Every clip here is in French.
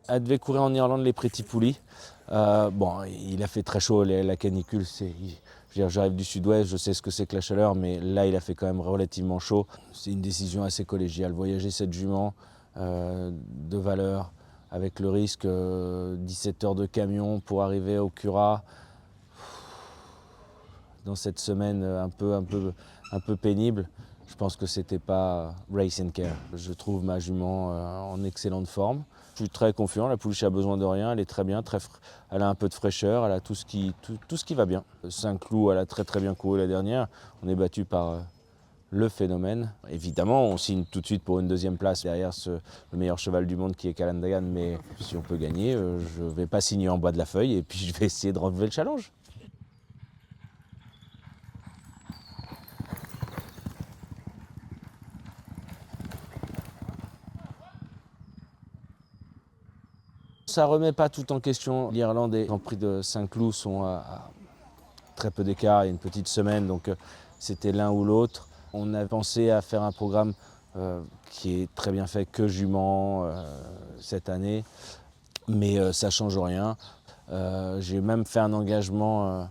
Elle devait courir en Irlande les Pretty Poulies. Bon, il a fait très chaud, la canicule. J'arrive du sud-ouest, je sais ce que c'est que la chaleur, mais là, il a fait quand même relativement chaud. C'est une décision assez collégiale. Voyager cette jument de valeur, avec le risque 17 heures de camion pour arriver au Cura, dans cette semaine un peu pénible, je pense que c'était pas race and care. Je trouve ma jument en excellente forme. Je suis très confiant, la pouliche a besoin de rien, elle est très bien, elle a un peu de fraîcheur, elle a tout ce qui va bien. Saint-Cloud, elle a très bien couru la dernière. On est battu par le phénomène. Évidemment, on signe tout de suite pour une deuxième place derrière le meilleur cheval du monde qui est Calandagan, mais si on peut gagner, je ne vais pas signer en bas de la feuille et puis je vais essayer de relever le challenge. Ça ne remet pas tout en question. L'Irlande et le Grand Prix de Saint-Cloud sont à très peu d'écart, il y a une petite semaine, donc c'était l'un ou l'autre. On a pensé à faire un programme qui est très bien fait, que jument cette année, mais ça ne change rien. J'ai même fait un engagement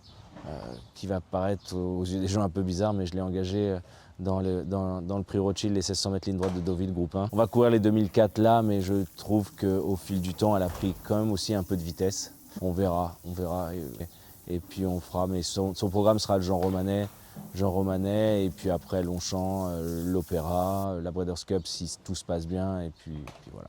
qui va paraître aux yeux des gens un peu bizarre, mais je l'ai engagé dans le prix Rothschild, les 1600 mètres ligne droite de Deauville, groupe 1. On va courir les 2004 là, mais je trouve qu'au fil du temps, elle a pris quand même aussi un peu de vitesse. On verra. Et puis on fera, mais son programme sera le Jean Romanet, et puis après Longchamp, l'Opéra, la Breeders' Cup si tout se passe bien, et puis voilà.